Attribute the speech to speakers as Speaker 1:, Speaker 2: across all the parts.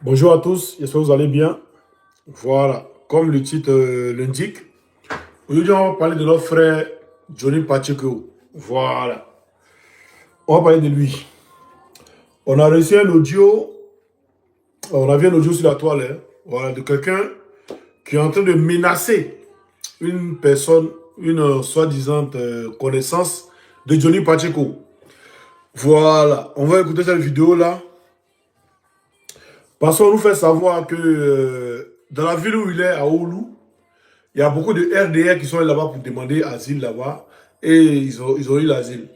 Speaker 1: Bonjour à tous, j'espère que vous allez bien. Voilà, comme le titre l'indique, aujourd'hui on va parler de notre frère Johnny Pacheco. Voilà, on va parler de lui. On a reçu un audio, on a vu un audio sur la toile, hein, voilà, de quelqu'un qui est en train de menacer une personne, une soi-disant connaissance de Johnny Pacheco. Voilà, on va écouter cette vidéo-là. Parce qu'on nous fait savoir que dans la ville où il est, à Oulu, il y a beaucoup de RDR qui sont là-bas pour demander asile là-bas. Et ils ont eu l'asile.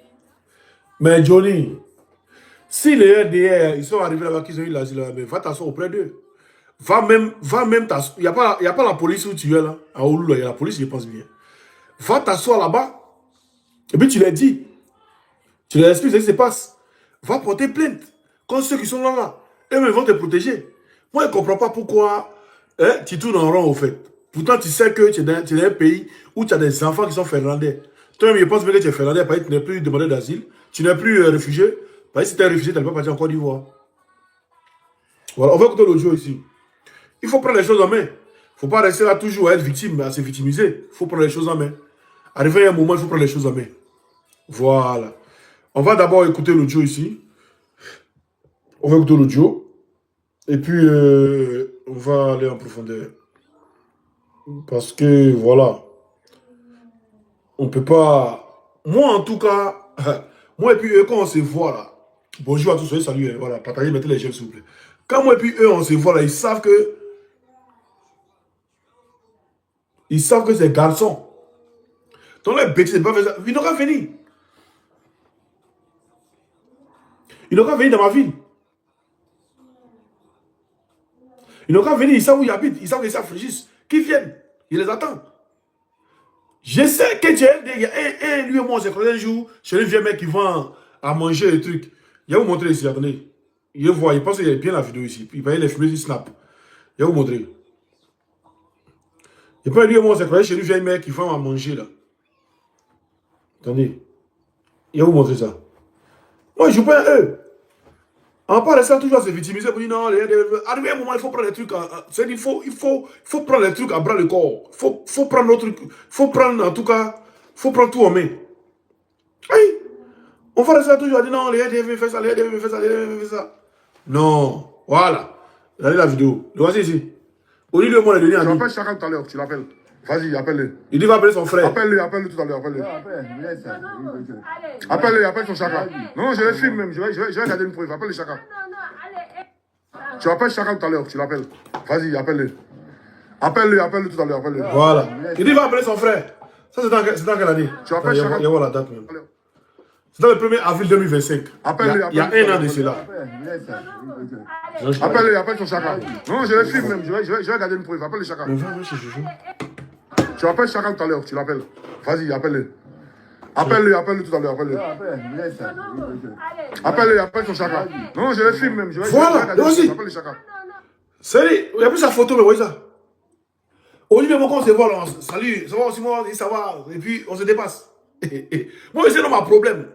Speaker 1: Mais Johnny, si les RDR, ils sont arrivés là-bas, qu'ils ont eu l'asile là-bas, va t'asseoir auprès d'eux. Va même t'asseoir. Il y a pas la police où tu es là. À Oulu, il y a la police, je pense bien. Va t'asseoir là-bas. Et puis tu leur dis. Tu leur expliques ce qui se passe. Va porter plainte. Comme ceux qui sont là. Eux-mêmes vont te protéger. Moi, je ne comprends pas pourquoi tu tournes en rond, au fait. Pourtant, tu sais que tu es dans un pays où tu as des enfants qui sont finlandais. Toi-même, je pense que tu es finlandais, parce que tu n'es plus demandeur d'asile. Tu n'es plus réfugié. Parce que si tu es réfugié, tu n'es pas parti en Côte d'Ivoire. Voilà, on va écouter l'audio ici. Il faut prendre les choses en main. Il ne faut pas rester là toujours à être victime, à se victimiser. Il faut prendre les choses en main. Arrivé à un moment, il faut prendre les choses en main. Voilà. On va d'abord écouter l'audio ici. On va écouter l'audio. Et puis, on va aller en profondeur. Parce que, voilà. On ne peut pas... Moi, en tout cas... Moi et puis eux, quand on se voit là... Bonjour à tous, soyez salués. Voilà, partagez, mettez les j'aime, s'il vous plaît. Quand moi et puis eux, on se voit là, ils savent que... Ils savent que c'est garçon. Donc les bêtises, pas faire ça. Ils n'ont qu'à venir. Ils n'ont qu'à venir dans ma ville. Ils n'ont qu'à venir, ils savent où ils habitent. Ils savent qu'ils savent Frégis. Qu'ils viennent. Ils les attendent. Je sais que il y a lui et moi, on s'est croisé un jour chez le vieux mec qui vend à manger les trucs. Il va vous montrer ici, attendez. Il voit, il pense qu'il y a bien la vidéo ici. Il va y les filmer sur Snap. Il va vous montrer. Et puis lui et moi, on s'est croisé chez le vieux mec qui vend à manger là. Attendez. Il va vous montrer ça. Moi, je joue pas à eux. On part rester toujours à se victimiser pour dire non, arrivé à un moment, il faut prendre les trucs. C'est-à-dire, il faut prendre les trucs à bras le corps. Il faut prendre nos trucs. Il faut prendre, en tout cas, il faut prendre tout en main. Oui. On va rester toujours à dire non, les RDV fait ça, les RDV fait ça, les RDV fait ça. Non. Voilà. Regardez la vidéo. Le voici ici. Au lieu de moi, le donner à
Speaker 2: Tu
Speaker 1: nous.
Speaker 2: appelles chacun tout à l'heure, tu l'appelles. Vas-y, appelle-le.
Speaker 1: Il dit va appeler son frère.
Speaker 2: Appelle-le tout à l'heure, appelle-le. Appelle-le, appelle son chacun. Non, je le filme même, je vais garder une preuve. Appelle le chacun. Tu appelles chacun tout à l'heure, tu l'appelles. Vas-y, appelle-le. Appelle-le tout à l'heure, appelle-le.
Speaker 1: Voilà. Il dit va appeler son frère. Ça, c'est dans quelle année?
Speaker 2: Tu appelles chacun.
Speaker 1: Il y a la date même. C'est dans le 1er avril 2025. Il y a un an de cela.
Speaker 2: Appelle-le, appelle son chacun. Non, je le filme même, je vais garder une preuve. Appelle le chacun. Tu appelles chacun tout à l'heure, tu l'appelles. Vas-y, appelle-le. Appelle-le tout à l'heure, appelle-le. Appelle-le, appelle son chacun. Non, je le filme même, je vais garder une preuve. Appelle le chacun.
Speaker 1: Salut, il y a plus sa photo, mais voyez ça. Au lieu de moi, quand on se voit, là, salut, ça va aussi, moi, ça va, et puis on se dépasse. Moi, c'est dans ma problème.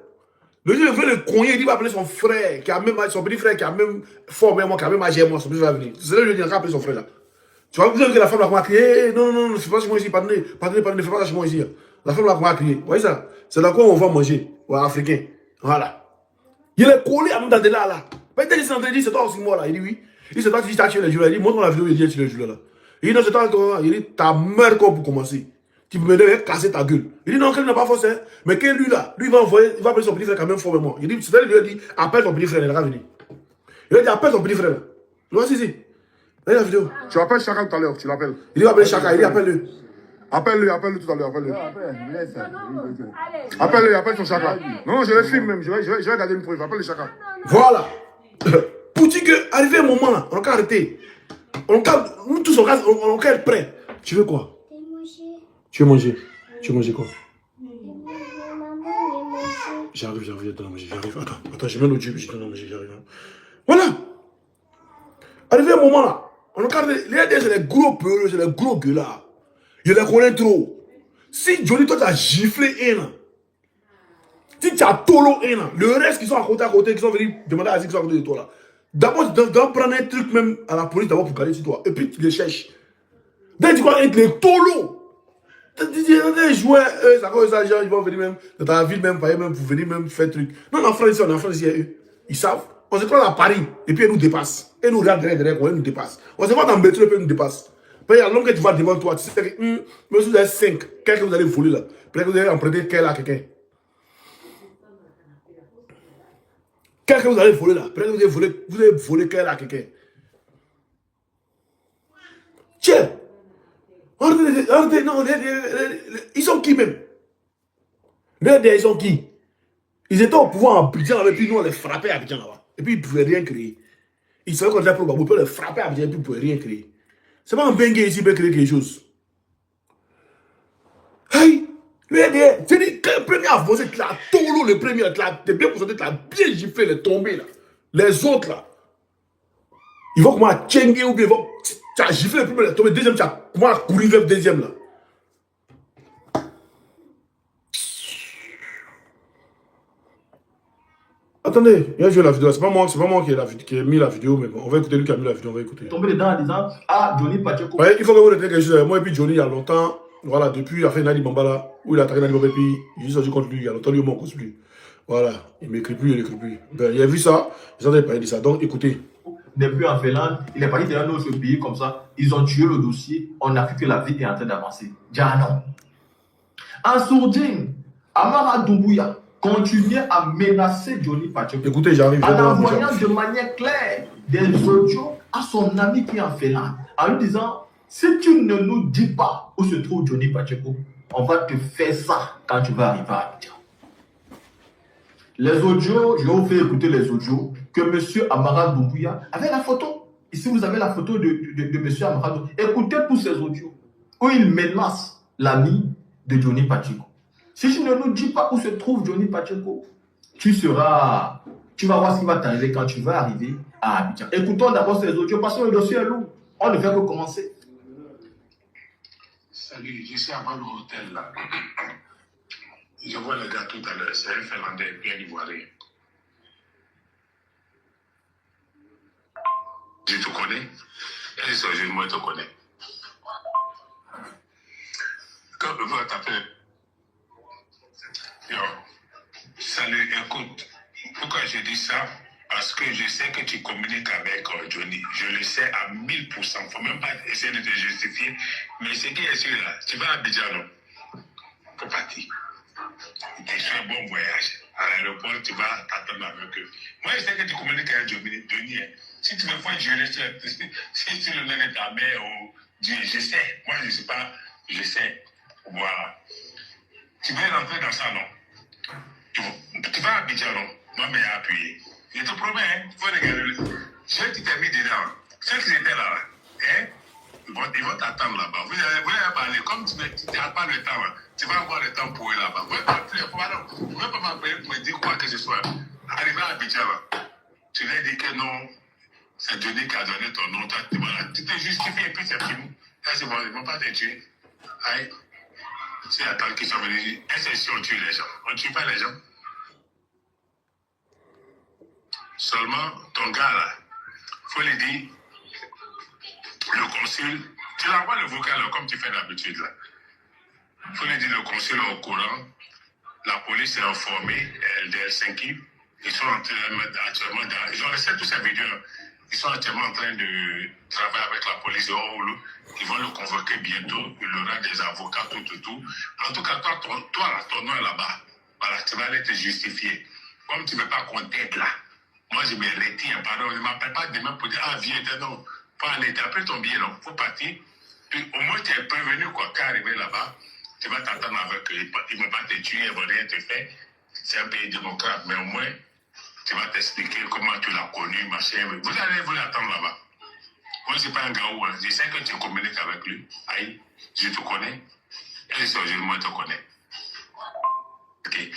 Speaker 1: Le jour où il veut le cogner, il va appeler son frère, qui a même, son petit frère qui a même formé moi, qui a même âgé moi, son petit frère va venir. C'est là que je dis, il va appeler son frère là. Tu vois, vous avez que la femme là, comment crier, non, non, non, c'est pas chez moi ici, pardonnez, ne fais pas ça chez moi ici. La femme là, comment crier. Vous voyez ça? C'est là quoi on va manger, ouais, africain. Voilà. Il est collé à mon dade là. Peut-être qu'il s'est entendu, c'est toi aussi moi là. Il dit oui. Il s'est dit, tu as tué les jours là. Il dit, montre-moi la vidéo, il dit, tu as tué les jours là. Il dit, non, c'est toi, il dit, ta mère quoi pour commencer. Tu peux me casser ta gueule. Il dit non, qu'elle n'a pas forcé. Mais que lui là, lui il va envoyer, il va appeler son petit frère quand même fort avec moi. Il dit, c'est-à-dire, il dit, appelle ton petit frère, il va venir. Il a dit, appelle ton petit frère. Le voici ici. Regardez la vidéo.
Speaker 2: Tu appelles chacun tout à l'heure, tu l'appelles.
Speaker 1: Il dit, appeler chacun, il dit, appelle-le.
Speaker 2: Appelle-le tout à l'heure, appelle-le. Appelle-le, appelle son chacun. Non, je le filme même, je vais garder une preuve. Appelle le chacun.
Speaker 1: Voilà. Pour dire qu'arrivé un moment là, on n'a qu'à arrêter. Nous tous, on n'a qu'à être prêts. Tu veux quoi? Tu veux manger? Tu veux manger quoi? J'arrive, je te donne à manger, j'arrive. Attends, je mets l'autre jus, je te donne à manger, j'arrive. Voilà! Arrivé un moment là, on regarde, les c'est les gros peureux, c'est les gros gueulards. Je les connais trop. Si Johnny, toi, tu as giflé un, si tu as tolo un, le reste qui sont à côté, qui sont venus demander à Aziz qui sont à côté de toi là, D'abord, tu dois prendre un truc même à la police d'abord pour garder sur toi. Et puis tu les cherches. Dès que tu vas être les tolos. Des joueurs, ça cause ça, ils vont venir même dans ta ville, même pour venir même faire truc. Non, en France, ils savent. On se trouve à Paris, et puis ils nous dépassent. Ils nous regardent derrière, ils nous dépassent. On se voit dans le métro, et puis ils nous dépassent. Puis il y a l'homme que tu vois devant toi, tu sais que, même si vous avez 5, quelqu'un que vous allez voler là, peut-être que vous allez emprunter quel à quelqu'un. Quelqu'un que vous allez voler là, peut-être que vous allez voler quel à quelqu'un. Tiens! Regardez, non, ils sont qui même? Ils sont qui? Ils étaient au pouvoir en Abidjan, et puis nous on les frappait à Abidjan là-bas. Et puis ils ne pouvaient rien créer. Ils savaient qu'on était pour Babou, ils pouvaient les frapper à Abidjan, et puis ils ne pouvaient rien créer. C'est pas un bengue ici qui peut créer quelque chose. Hey! C'est dit que le premier a avancé, tu as tolo le premier, tu es bien concentré, tu as bien giflé, les tombés là. Les autres là, ils vont comment à tchengue ou bien tu as giflé le premier, les tombés, le deuxième, tu as comment à courir vers le deuxième là. Attendez, il a joué la vidéo, c'est pas moi qui ai mis la vidéo, mais bon, on va écouter lui qui a mis la vidéo, on va écouter.
Speaker 3: Tomber dedans en disant ah, Johnny Pacheco.
Speaker 1: Ouais, il faut que vous retenez quelque chose. Moi et puis Johnny, il y a longtemps, voilà, depuis il a fait Nali Bambala, où il a attaqué Nali Bambala, et puis j'ai sorti contre lui, il y a longtemps, lui, il m'en cause plus. Voilà, il m'écrit plus, il n'écrit plus. Ben, il a vu ça, ils ont parlé de ça, donc écoutez.
Speaker 3: N'est plus en Finlande, il est parti dans un autre pays comme ça, ils ont tué le dossier, on a vu que la vie est en train d'avancer. Déjà non. En sourdine, Amara Doumbouya continuait à menacer Johnny Pacheco.
Speaker 1: Écoutez, j'arrive.
Speaker 3: En envoyant de manière claire des audios à son ami qui est en Finlande, en lui disant si tu ne nous dis pas où se trouve Johnny Pacheco, on va te faire ça quand tu vas arriver à Abidjan. Les audios, je vais vous faire écouter les audios que M. Amara Doumbouya avait la photo. Ici, vous avez la photo de M. Amara Doumbouya. Écoutez tous ces audios où il menace l'ami de Johnny Pacheco. Si tu ne nous dis pas où se trouve Johnny Pacheco, tu vas voir ce qui va t'arriver quand tu vas arriver à Abidjan. Écoutons d'abord ces audios parce que le dossier est lourd. On ne fait que commencer.
Speaker 4: Salut, je suis avant l'hôtel là. Je vois le gars tout à l'heure, c'est un Finlandais bien ivoirien. Je te connais, et ce jour, moi je te connais. Quand le voix t'appelle, yo, salut, écoute, pourquoi je dis ça? Parce que je sais que tu communiques avec Johnny. Je le sais à 1000%. Il ne faut même pas essayer de te justifier. Mais ce qui est sûr là, tu vas à Abidjan, non? Faut partir. Tu fais un bon voyage. À l'aéroport, tu vas t'attendre avec eux. Moi, je sais que tu communiques avec Johnny. Si tu me fais jurer, si tu le mets de ta mère ou Dieu, je sais. Moi, je ne sais pas. Je sais. Voilà. Tu veux rentrer dans ça, non? Tu vas à Abidjan, non? Moi, mais appuyé. Je te promets, hein, il faut regarder. Ceux qui t'ont mis dedans, ceux qui étaient là, hein, ils vont t'attendre là-bas. Vous allez parler. Comme tu n'as pas le temps, là, tu vas avoir le temps pour eux là-bas. Vous ne pouvez pas m'appeler pour me dire quoi que ce soit. Arrivé à Abidjan, là, tu leur dis que non, c'est Johnny qui a donné ton nom. Tu te justifies et puis c'est fini. Là, c'est bon, ils ne vont pas te tuer. Aïe. C'est la tante qui sont venus. C'est si on tue les gens. On ne tue pas les gens. Seulement, ton gars là, il faut lui dire, le consul, tu l'envoies le vocal là, comme tu fais d'habitude là. Il faut lui dire, le consul est au courant, la police est informée, de Helsinki, ils sont actuellement dans, ils ont laissé tous ces vidéos là, ils sont actuellement en train de travailler avec la police de Oulu, ils vont le convoquer bientôt, il aura des avocats, tout. En tout cas, toi là, ton nom est là-bas, voilà, tu vas aller te justifier. Comme tu ne veux pas qu'on t'aide là. Moi, je me retire, pardon, ne m'appelle pas demain pour dire, ah, viens, non, pas aller, t'as pris ton billet, non, faut partir. Puis, au moins, tu es prévenu, quoi, qu'à arriver là-bas, tu vas t'attendre avec eux, ils ne vont pas te tuer, ils ne vont rien te faire. C'est un pays démocrate, mais au moins, tu vas t'expliquer comment tu l'as connu, machin. Vous allez vous l'attendre là-bas. Moi, je ne suis pas un gars où, je sais que tu communiques avec lui. Aïe, je te connais, et moi, je te connais. Ok.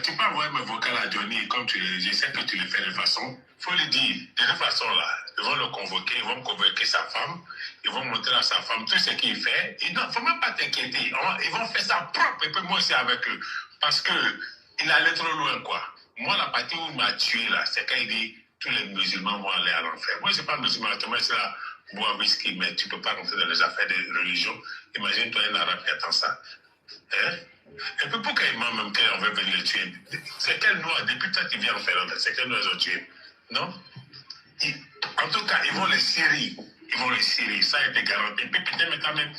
Speaker 4: Tu peux envoyer mes vocales à Johnny, comme je sais que tu le fais de façon. Il faut lui dire, de toute façon là, ils vont le convoquer, ils vont convoquer sa femme, ils vont montrer à sa femme tout ce qu'il fait. Et non, il ne faut même pas t'inquiéter. Ils vont faire ça propre, et puis moi aussi avec eux. Parce qu'il allait trop loin, quoi. Moi, la partie où il m'a tué là, c'est quand il dit, tous les musulmans vont aller à l'enfer. Moi, je ne suis pas musulman, moi, je suis là, boire whisky, mais tu ne peux pas rentrer dans les affaires de religion. Imagine-toi un arabe qui attend ça. Hein? Et puis pourquoi imam même qu'on veut venir le tuer? C'est quel noir, depuis toi qui viens en Finlande, c'est quel noir ils ont tué? Non? En tout cas, ils vont les Syrie. Ils vont les Syrie, ça a été garanti. Puis putain, mais quand même,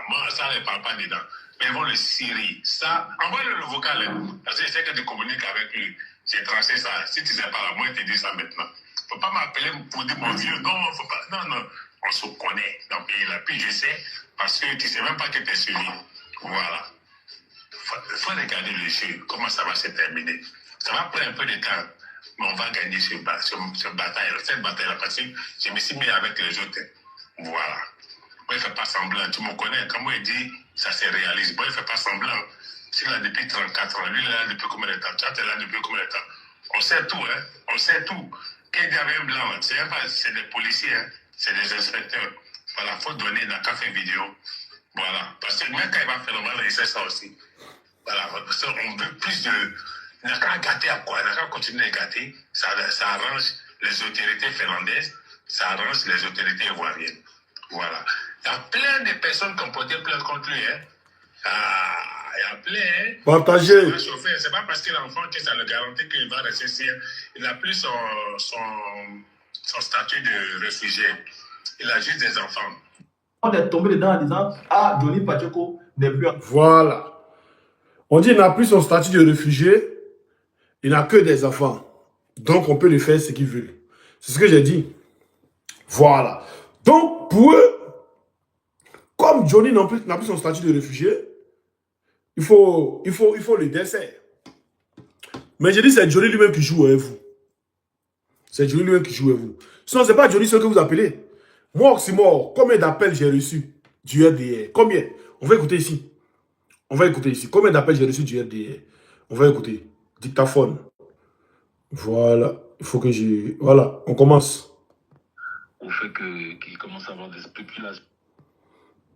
Speaker 4: moi, ça ne parle pas dedans. Mais ils vont les Syrie. Ça, envoie-le le vocal, hein, parce que je sais que tu communiques avec lui. J'ai tracé ça. Si tu ne sais pas là, moi, je te dis ça maintenant. Il ne faut pas m'appeler pour dire mon vieux. Non, faut pas. Non, non. On se connaît dans le pays là. Puis je sais, parce que tu ne sais même pas que tu es suivi. Voilà. Il faut regarder le jeu, comment ça va se terminer. Ça va prendre un peu de temps, mais on va gagner cette bataille-là, parce que je me suis mis avec les autres. Voilà. Moi, il ne fait pas semblant. Tu me connais. Quand moi, il dit, ça se réalise. Moi, il ne fait pas semblant. Je suis là depuis 34 ans. Lui, il est là depuis combien de temps? Toi, tu es là depuis combien de temps? On sait tout, hein? On sait tout. Quand il y avait un blanc, c'est des policiers, hein? C'est des inspecteurs. Voilà, il faut donner dans le café vidéo. Voilà. Parce que même quand il va faire le mal, il sait ça aussi. Voilà. Parce qu'on veut plus de. Il n'a qu'à gâter à quoi? Il n'a qu'à continuer à gâter. Ça arrange les autorités finlandaises. Ça arrange les autorités ivoiriennes. Voilà. Il y a plein de personnes qui ont porté plainte contre lui, hein? Il y a plein, hein?
Speaker 1: Partagez.
Speaker 4: C'est pas parce qu'il est enfant que ça le garantit qu'il va rester ici. Il n'a plus son statut de réfugié. Il a juste des enfants.
Speaker 3: On est tombé dedans en disant, ah, Johnny Pacheco n'est plus...
Speaker 1: Voilà. On dit qu'il n'a plus son statut de réfugié. Il n'a que des enfants. Donc, on peut lui faire ce qu'il veut. C'est ce que j'ai dit. Voilà. Donc, pour eux, comme Johnny n'a plus son statut de réfugié, il faut le décès. Mais j'ai dit, c'est Johnny lui-même qui joue avec vous. C'est Johnny lui-même qui joue avec vous. Sinon, ce n'est pas Johnny seul que vous appelez. Moi, Oxymore, combien d'appels j'ai reçus du RDR? Combien? On va écouter ici. On va écouter ici. Combien d'appels j'ai reçus du RDR? On va écouter. Dictaphone. Voilà. Il faut que j'ai... Voilà. On commence.
Speaker 5: Au fait qu'il commence à avoir des spéculations.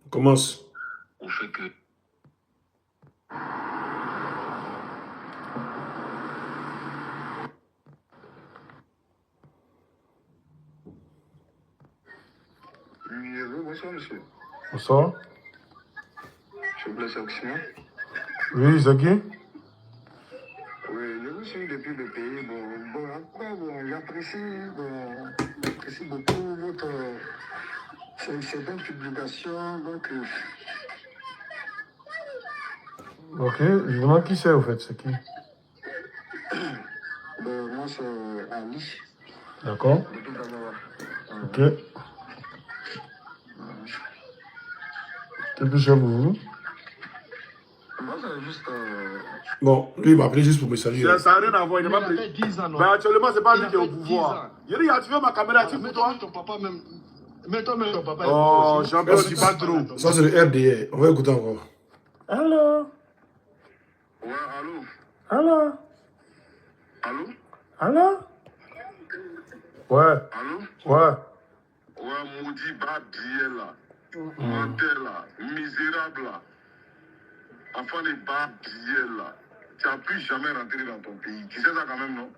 Speaker 1: On commence.
Speaker 5: Au fait que...
Speaker 2: Oui, bonsoir, monsieur.
Speaker 1: Bonsoir.
Speaker 2: Je vous laisse Oxymore.
Speaker 1: Oui, c'est qui?
Speaker 2: Oui, je vous suis depuis le pays. J'apprécie beaucoup votre ces bonnes publications. Donc,
Speaker 1: Ok, je demande qui c'est au fait, c'est qui?
Speaker 2: moi, c'est Ali.
Speaker 1: D'accord.
Speaker 2: Depuis Dakar.
Speaker 1: Ok. Qu'est-ce que c'est pour vous?
Speaker 2: Moi, c'est juste.
Speaker 1: Bon, lui, il m'a appelé juste pour me saluer.
Speaker 2: Ça n'a rien à voir, il n'a pas pris.
Speaker 6: 10 ans, non?
Speaker 2: Ben, actuellement, c'est pas lui
Speaker 6: Il
Speaker 2: qui est au
Speaker 6: avait 10
Speaker 2: pouvoir.
Speaker 6: ans.
Speaker 2: Il a activé ma caméra, tu
Speaker 6: Mais
Speaker 2: pour toi?
Speaker 6: ton papa même. Mais toi même ton papa.
Speaker 2: Oh,
Speaker 6: est
Speaker 2: champion, dis pas trop.
Speaker 1: Ça, c'est le RDR. On va écouter encore. Allô?
Speaker 2: Ouais, allô?
Speaker 1: Allô?
Speaker 2: Allô?
Speaker 1: Allô? Ouais,
Speaker 2: Allô?
Speaker 1: ouais.
Speaker 2: Ouais, maudit bas billet là. Menteur là. Misérable là. Enfant de bas billet là. Tu n'as plus jamais rentré dans ton pays. Tu sais ça quand même, non?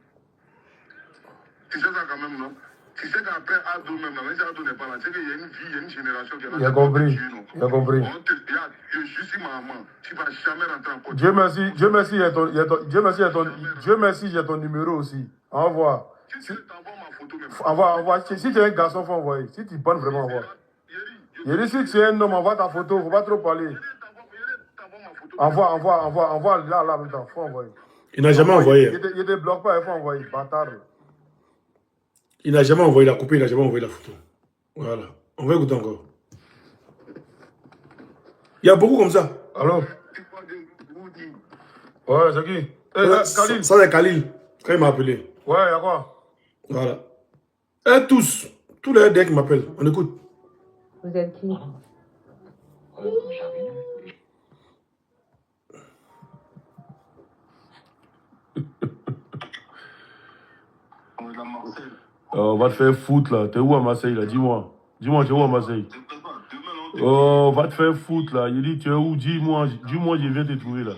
Speaker 2: Tu sais ça quand même, non? Tu sais qu'après Ado même, même si Ado n'est pas là, tu sais qu'il y a une vie, il y a une génération qui est là.
Speaker 1: Il a compris. Il a compris.
Speaker 2: Je suis maman. Tu ne vas jamais rentrer en Côte
Speaker 1: Dieu merci, Dieu merci, Dieu merci, j'ai ton numéro aussi. Au revoir.
Speaker 2: Si tu t'envoies ma photo même.
Speaker 1: Envoie. Si tu es un garçon, faut envoyer. Si tu bonnes vraiment, envoie. Il dit si tu es un homme, envoie ta photo, faut pas trop parler. Envoie, là, maintenant, faut envoyer. Il n'a jamais envoyé. Il ne bloque pas, il faut envoyer, bâtard. Il n'a jamais envoyé la coupée, il n'a jamais envoyé la photo. Voilà. On va écouter encore. Il y a beaucoup comme ça. Alors? Ouais, c'est qui? Khalil. Ça, c'est Khalil. Quand il m'a appelé. Ouais, il y a quoi? Voilà. Et tous les decks m'appellent. On écoute.
Speaker 7: Vous êtes qui?
Speaker 1: On va te faire foutre là. T'es où à Marseille là? Dis-moi. Dis-moi, tu es où à Marseille? Oh, va te faire foutre là. Il dit, tu es où? Dis-moi, je viens te trouver là.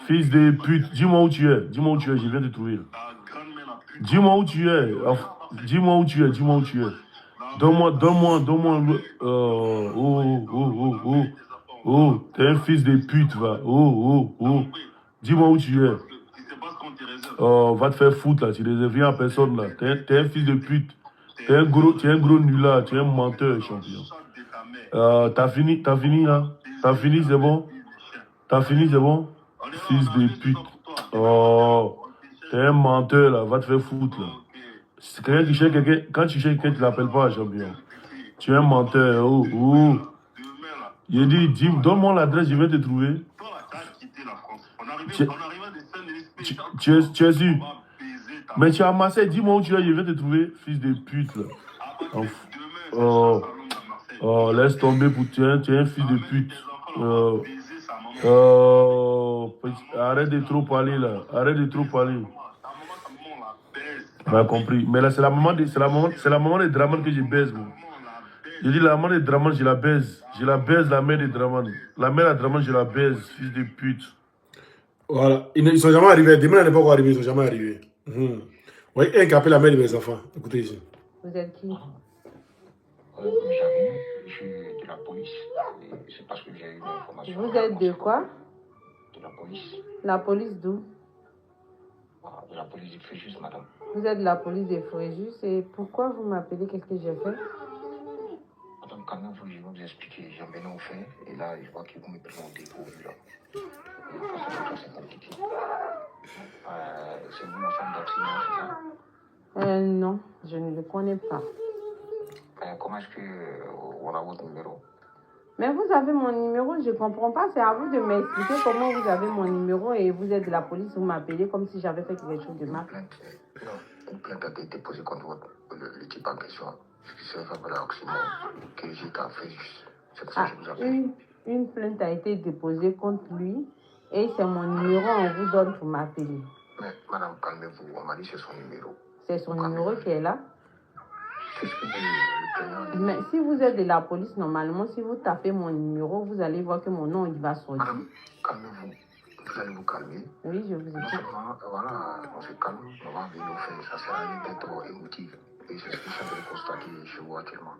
Speaker 1: Fils de pute, dis-moi où tu es. Dis-moi où tu es, je viens te trouver là. Dis-moi où tu es. Dis-moi où tu es, dis-moi où tu es. Donne-moi. Oh, t'es un fils de pute, va. Oh. Dis-moi où tu es. Oh, va te faire foutre là, tu ne deviens à personne là. T'es un fils de pute. Tu es un gros nulard, tu es un menteur, champion. T'as fini là? T'as fini, c'est bon? T'as fini, c'est bon? Fils de pute. Oh, t'es un menteur là, va te faire foutre là. C'est quelqu'un qui cherche quelqu'un, quand tu cherches quelqu'un, tu l'appelles pas, champion. Tu es un menteur. Oh. Il dit, donne-moi l'adresse, je vais te trouver. Tu es sûr? Mais tu as amassé, dis-moi où tu es, je vais te trouver, fils de pute là. Laisse tomber, tu es un fils de pute. Arrête de trop parler là, arrête de trop parler. Tu m'as compris. Mais là, c'est la maman de Draman que je baise, moi. Je dis la maman de Draman, je la baise. Je la baise, la mère de Draman. La mère de Draman, je la baise, fils de pute. Voilà. Ils ne sont jamais arrivés. Demain, n'est pas encore arrivé, ils ne sont jamais arrivés. Oui, un qui appelle la mère de mes enfants. Écoutez ici.
Speaker 7: Vous êtes qui?
Speaker 5: J'arrive, je suis de la police. C'est parce que j'ai eu l'information.
Speaker 7: Vous êtes de quoi?
Speaker 5: De la police.
Speaker 7: La police d'où?
Speaker 5: De la police de Fréjus, madame.
Speaker 7: Vous êtes de la police de Fréjus et pourquoi vous m'appelez? Qu'est-ce que j'ai fait?
Speaker 5: Madame, quand même, je vais vous expliquer. J'en venais au fait et là, je vois que vous me présentez pour vous là. C'est compliqué. C'est vous ma femme d'accident, c'est ça?
Speaker 7: Non, je ne le connais pas.
Speaker 5: Comment est-ce qu'on a votre numéro?
Speaker 7: Mais vous avez mon numéro, je ne comprends pas. C'est à vous de m'expliquer comment vous avez mon numéro et vous êtes de la police, vous m'appelez comme si j'avais fait quelque chose de mal.
Speaker 5: Une plainte a été déposée contre le type en question. C'est Fabiola Oxymore que j'étais à Fréjus. C'est pour ça que je vous appelle.
Speaker 7: Une plainte a été déposée contre lui et c'est mon numéro, on vous donne pour m'appeler.
Speaker 5: Mais madame, calmez-vous, on m'a dit que c'est son numéro.
Speaker 7: C'est son numéro qui est là.
Speaker 5: C'est ce que le plaignant.
Speaker 7: Mais si vous êtes de la police, normalement, si vous tapez mon numéro, vous allez voir que mon nom il va sortir.
Speaker 5: Madame, calmez-vous. Vous allez vous calmer.
Speaker 7: Oui, je vous écoute.
Speaker 5: Voilà, on se calme, on va venir au fait. Ça sert à rien d'être émotif. Et c'est ce que je suis en train de constater chez vous actuellement.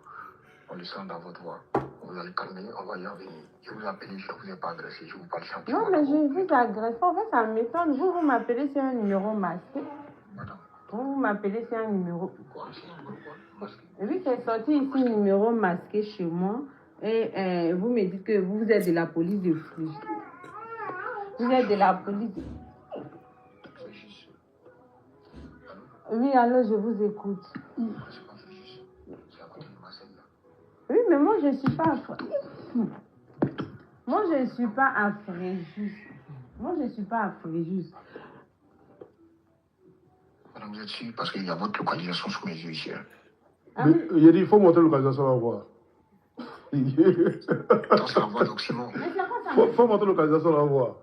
Speaker 5: On le sent dans votre voix. Vous allez calmer, on va y en venir. Je vous appelle, je ne vous ai pas adressé, je vous parle gentiment.
Speaker 7: Non, mais je vous agresse pas. En fait, ça m'étonne. Vous m'appelez sur un numéro masqué.
Speaker 5: Madame.
Speaker 7: Vous m'appelez sur un numéro.
Speaker 5: Quoi, c'est un numéro masqué?
Speaker 7: Oui, c'est sorti ici, numéro masqué chez moi. Et vous me dites que vous êtes de la police de Fréjus. Vous êtes de la police de... Oui, alors je vous écoute. Oui, mais moi je ne suis pas à Fréjus. Moi je ne suis pas à Fréjus. Moi je ne suis pas à Fréjus.
Speaker 5: Madame, vous êtes sûre parce qu'il y a votre localisation sous mes yeux ici.
Speaker 7: Ah oui.
Speaker 1: Il a dit, il faut montrer la localisation là, voir.
Speaker 5: Attends, c'est la voix d'Oxymore.
Speaker 1: Faut montrer la localisation là, voir.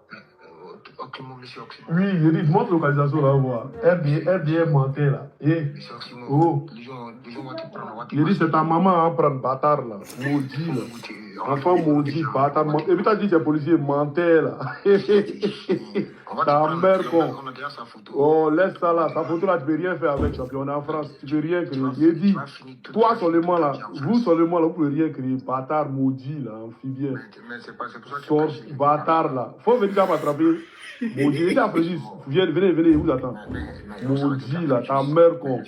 Speaker 5: Oxymore, monsieur Oxymore.
Speaker 1: Oui, il dit, montre la localisation là, voir. Elle bien menté là.
Speaker 5: Monsieur Oxymore.
Speaker 1: Oh.
Speaker 5: Les gens vont te prendre.
Speaker 1: Il dit, c'est ta maman à prendre, bâtard là. Maudit là. Enfant maudit, bâtard. Et puis t'as dit, c'est policier menteur là. Ta mère con.
Speaker 5: On a déjà sa photo.
Speaker 1: Oh, laisse ça là. Sa photo là, tu peux rien faire avec, champion. On est en France, tu peux rien créer. Il dit, toi seulement là, vous seulement là, vous pouvez rien créer. Bâtard maudit là, amphibien.
Speaker 5: Mais c'est pour ça que
Speaker 1: Sors, bâtard là. Faut venir m'attraper. Maudit, il est à Fréjus. Venez, il vous attend. Maudit là, ta mère con.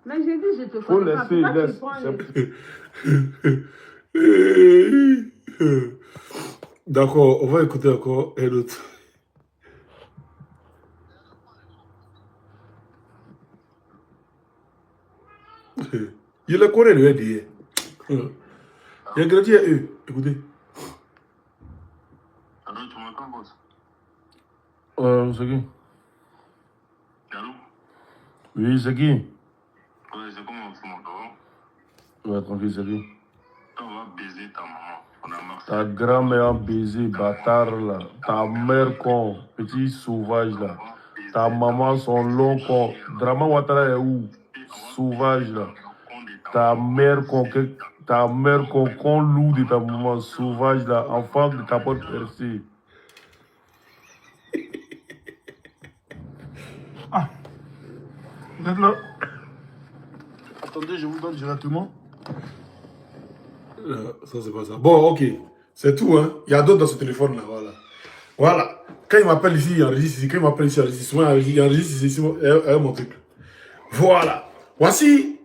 Speaker 7: Mais j'ai dit, je te
Speaker 1: Faut
Speaker 7: connais pas.
Speaker 1: laisser,
Speaker 7: Pourquoi
Speaker 1: laisse. D'accord, on va écouter encore un autre. Il le connaît, le dit. Il a grandi à eux. Écoutez.
Speaker 2: Allô, tu m'entends, boss?
Speaker 1: C'est qui?
Speaker 2: Allô?
Speaker 1: Oui, c'est qui?
Speaker 2: Ouais, c'est comment tu m'entends?
Speaker 1: Ouais, tranquille, c'est qui?
Speaker 2: On va baiser ta maman. On a marqué.
Speaker 1: Ta grand-mère a baisé, bâtard là. Ta mère con, petit sauvage là. Ta maman, son long con. Drama Ouattara est où? Sauvage là. Ta mère con, con loup de ta maman, sauvage là. Enfant de capote percée. Ah, vous êtes là?
Speaker 6: Attendez, je vous donne directement.
Speaker 1: Ça, c'est pas ça. Bon, ok. C'est tout, hein. Il y a d'autres dans ce téléphone-là, voilà. Voilà. Quand il m'appelle ici, il enregistre ici. Quand il m'appelle ici, il enregistre. Souvent, il enregistre ici, mon truc. Voilà. Voici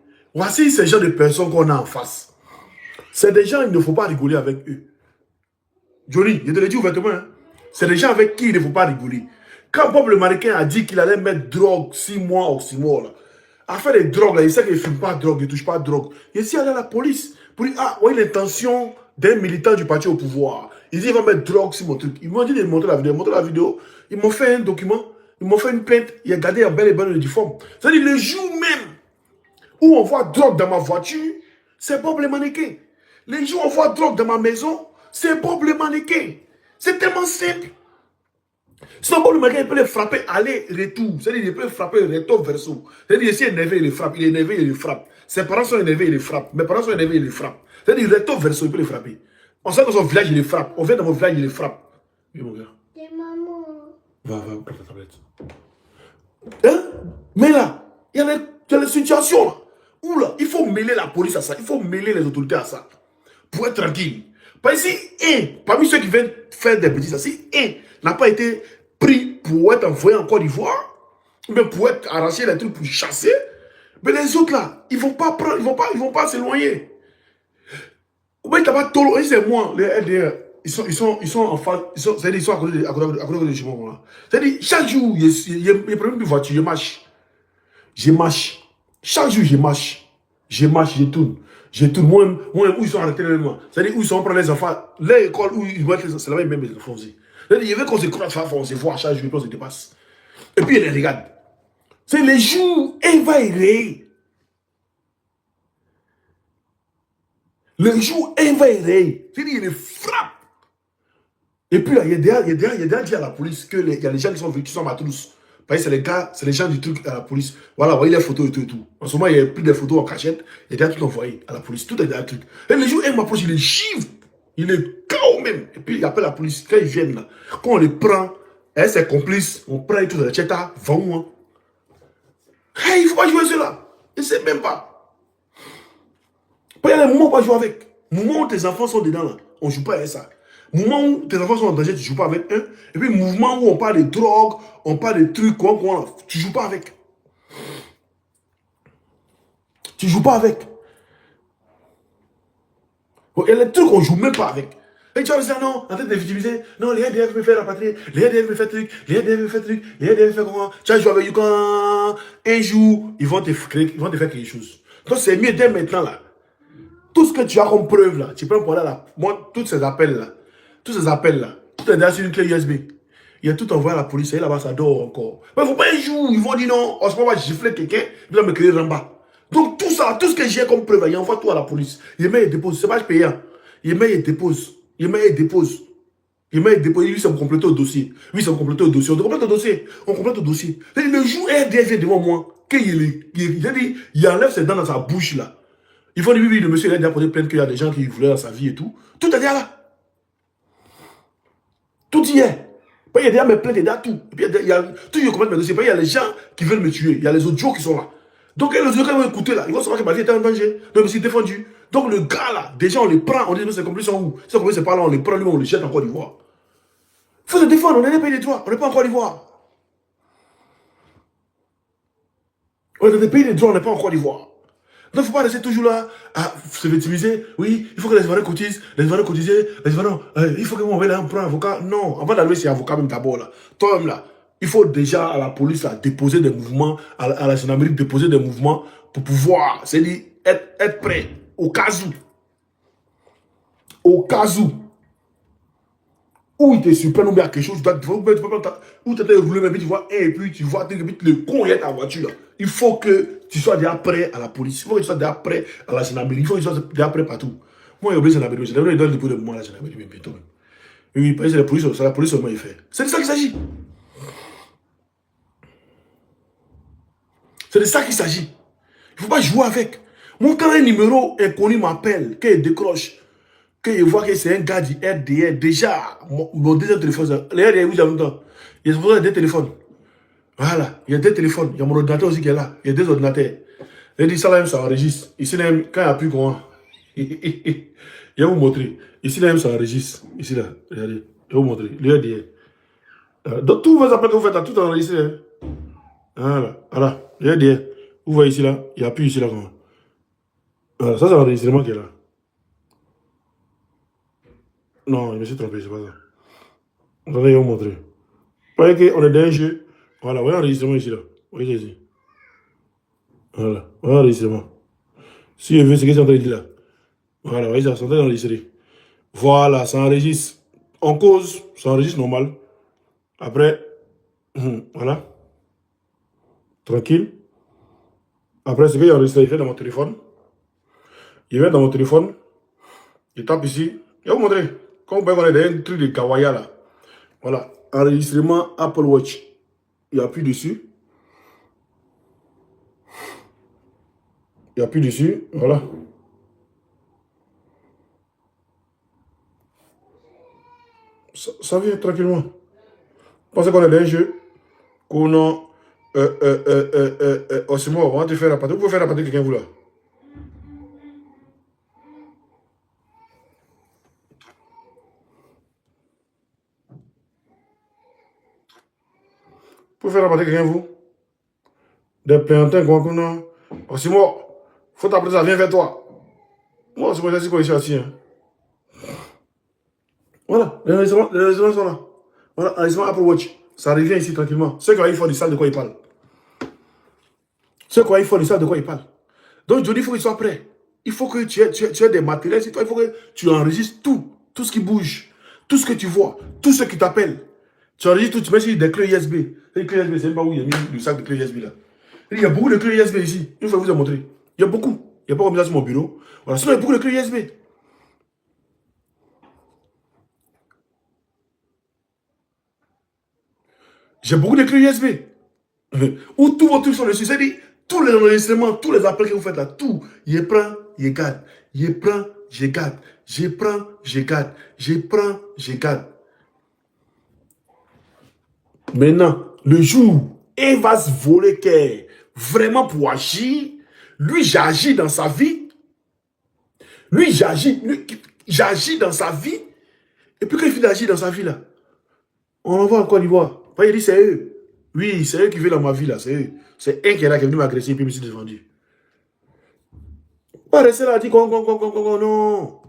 Speaker 1: ces gens de personnes qu'on a en face. C'est des gens, il ne faut pas rigoler avec eux. Johnny, je te le dis ouvertement, hein. C'est des gens avec qui il ne faut pas rigoler. Quand Bob le mannequin a dit qu'il allait mettre drogue 6 mois ou 6 mois, là, à faire des drogues, là, il sait qu'il ne fume pas de drogue, il ne touche pas de drogue. Il est ici allé à la police pour dire, ah, oui, l'intention d'un militant du parti au pouvoir. Il dit, il va mettre drogue sur mon truc. Ils m'ont dit de montrer la vidéo. Ils m'ont montré la vidéo. Ils m'ont fait un document. Ils m'ont fait une plainte. Il a gardé en bel et bon uniforme. C'est-à-dire, le jour même où on voit drogue dans ma voiture, c'est Bob le mannequin. Les jours où on voit drogue dans ma maison, c'est Bob le mannequin. C'est tellement simple. Sinon, Bob le mannequin, il peut les frapper aller-retour. C'est-à-dire, il peut les frapper recto-verso. C'est-à-dire, s'il est énervé, il les frappe. Il est énervé, il les frappe. Ses parents sont énervés, il les frappe. Mes parents sont énervés, il les frappe. C'est-à-dire, recto-verso, il peut les frapper. On sort dans son village, il les frappe. On vient dans mon village, il les frappe. Oui, mon gars.
Speaker 8: C'est maman.
Speaker 1: Va, prends ta tablette. Hein? Mais là, il y a les situations là. Où là, il faut mêler la police à ça. Il faut mêler les autorités à ça. Pour être tranquille. Parce que si parmi ceux qui viennent faire des bêtises, si n'a pas été pris pour être envoyé en Côte d'Ivoire, mais pour être arraché les trucs pour chasser, mais les autres là, ils vont pas prendre, ils vont pas s'éloigner. Oui, t'as pas tolo, c'est moi, les LDR, ils sont en face, c'est-à-dire ils sont à côté de chez moi là. C'est-à-dire chaque jour, il y a un problème de voiture, je marche. Chaque jour, je tourne. Moi, où ils sont arrêtés là, c'est-à-dire où ils sont prendre les enfants, l'école où ils vont être, c'est là même les enfants aussi. C'est-à-dire, il y avait qu'on se croise, on se voit chaque jour, et puis on se dépasse. Et puis, ils les regardent. C'est les jours, il va y rire. Le jour, il va y rire. C'est-à-dire, il les frappe. Et puis là, il y a déjà dit à la police qu'il y a des gens qui sont venus, qui sont matrousses. Parce que c'est les gars, c'est les gens du truc à la police. Voilà, vous voyez les photos et tout. En ce moment, il y a plus de photos en cachette. Il y a déjà tout envoyé à la police. Tout est dans le truc. Et le jour, il m'approche, il est chive. Il est KO même. Et puis, il appelle la police. Quand ils viennent là, quand on les prend, ses complices, on prend tout dans le tcheta, va où, hein? Hey, il ne faut pas jouer cela. Il ne sait même pas. Il y a des moments où on ne va pas jouer avec. Moment où tes enfants sont dedans là, on ne joue pas avec ça. Moment où tes enfants sont en danger, tu ne joues pas avec eux. Et puis, mouvement où on parle de drogue, on parle de trucs, tu ne joues pas avec. Tu ne joues pas avec. Il y a des trucs qu'on ne joue même pas avec. Et tu vas me dire, non, en train de victimiser, non, les ADF me fait la patrie, les ADF me fait truc, les ADF me fait truc, les ADF me fait comment. Tu vas jouer avec eux quand un jour, ils vont te faire quelque chose. Donc, c'est mieux dès maintenant là. Tout ce que tu as comme preuve là, tu peux prendre là, moi, tous ces appels là, tout est derrière sur une clé USB. Il y a tout envoyé à la police, et là-bas ça dort encore. Mais il ne faut pas un jour, ils vont dire non, on se va gifler quelqu'un, il va me créer en bas. Donc tout ça, tout ce que j'ai comme preuve, il envoie tout à la police. Il met et dépose, c'est pas payant. Il met et dépose. Lui, c'est me compléter au dossier. On te complète au dossier. Le jour RDF vient devant moi, il enlève ses dents dans sa bouche là. Il faut dire, oui, le monsieur il a déjà posé plainte qu'il y a des gens qui voulaient dans sa vie et tout. Tout est déjà là. Tout y est. Il y a déjà mes plaintes, il y a tout. Et puis, il y a tout, je comprends mes dossiers. Il y a les gens qui veulent me tuer. Il y a les autres gens qui sont là. Donc, les autres vont écouter là. Ils vont savoir que ma vie était en danger. Donc, je me suis défendu. Donc, le gars là, déjà, on les prend. On dit, c'est complices sont où? C'est complices, c'est pas là. On les prend, lui, on les jette en Côte d'Ivoire. Il faut se défendre. On est dans les pays des droits. On n'est pas en Côte d'Ivoire. On est dans des pays des droits. On n'est pas en Côte d'Ivoire. Donc, il ne faut pas rester toujours là à se victimiser. Oui, il faut que les Ivoiriens cotisent. Les Ivoiriens cotisent. Les Ivoiriens, il faut que moi, on va prendre un avocat. Non, avant d'aller, c'est avocat même d'abord là. Toi-même là, il faut déjà à la police là, déposer des mouvements, à la gendarmerie déposer des mouvements pour pouvoir, c'est-à-dire être prêt au cas où. Au cas où il te surprend ou bien quelque chose, où tu as roulé, mais tu vois, et puis tu vois, le con est ta voiture là. Il faut que tu sois déjà prêt à la police. Il faut que tu sois déjà prêt à la gendarmerie. Il faut que tu sois déjà prêt partout. Moi, j'ai oublié la gendarmerie. Il donne le dépôt de moi à la gendarmerie bientôt. Oui, parce que c'est la police seulement il fait. C'est de ça qu'il s'agit. C'est de ça qu'il s'agit. Il ne faut pas jouer avec. Moi, quand un numéro inconnu m'appelle, qu'il décroche, qu'il voit que c'est un gars du RDR, déjà, mon deuxième téléphone, les RDR, oui, il y a des téléphones. Voilà, il y a des téléphones, il y a mon ordinateur aussi qui est là, il y a des ordinateurs. Il dit ça là, ça enregistre. Ici, là, quand il n'y a plus comment. Je vais vous montrer. Ici, là, ça enregistre. Ici, là, regardez. Je vais vous montrer. Le donc, tous vos appels que vous faites, tout enregistré. Hein. Voilà. Voilà. Le vous voyez ici, là. Il n'y a plus ici, là, comment. Voilà. Ça, c'est l'enregistrement qui est là. Non, je me suis trompé, c'est pas ça. Attendez, je vais vous montrer. Vous voyez qu'on est dans un jeu. Voilà, vous voyez l'enregistrement ici, là. Vous voyez ici. Voilà. Voilà l'enregistrement. Si je veux, c'est ce que c'est en train de dire là. Voilà, vous voyez, ça, c'est en train d'enregistrer. Voilà, ça enregistre. En cause, ça enregistre normal. Après, voilà. Tranquille. Après, ce que j'ai enregistré, il fait dans mon téléphone. Il vient dans mon téléphone. Il tape ici. Je vais vous montrer. Comme vous voyez, on est dans un truc de Kawaya là. Voilà. Enregistrement Apple Watch. Il appuie dessus. Il appuie dessus. Voilà. Ça vient tranquillement. Pensez qu'on est dans un jeu. Qu'on a. C'est moi, on va te faire la partie. Vous pouvez faire la partie quelqu'un vous là. Vous pouvez faire la partie quelqu'un vous. Des plantins qu'on a. C'est moi. Faut t'appeler ça, viens vers toi. Moi, c'est moi, je suis ici assis. Hein. Voilà, les restaurants sont là. Voilà, un restaurant Apple Watch. Ça revient ici tranquillement. Ceux qui ont iPhone, ils savent de quoi ils parlent. Ceux qui ont iPhone, ils savent de quoi ils parlent. Donc, je dis, il faut qu'ils soient prêts. Il faut que tu aies des matériels. Il faut que tu enregistres tout. Tout ce qui bouge. Tout ce que tu vois. Tout ce qui t'appelle. Tu enregistres tout. Tu mets sur des clés USB. Les clés USB, c'est pas où il y a mis le sac de clés USB là. Il y a beaucoup de clés USB ici. Une fois, je vous ai montré. Il y a beaucoup. Il n'y a pas comme ça sur mon bureau. Voilà, sinon, il y a beaucoup de clés USB. J'ai beaucoup de clés USB. Où tous vos trucs sont dessus. C'est-à-dire, tous les enregistrements, tous les appels que vous faites là, tout, je prends, je garde. Je prends, je garde. Je prends, je garde. Je prends, je garde. Maintenant, le jour où il va se voler vraiment pour agir, lui, j'agis dans sa vie. Lui, j'agis dans sa vie. Et puis quand il finit d'agir dans sa vie là, on envoie en Côte d'Ivoire. Il dit c'est eux. Oui, c'est eux qui vivent dans ma vie là, c'est eux. C'est un qui est là qui est venu m'agresser et puis je me suis défendu. Pas rester là, dire non.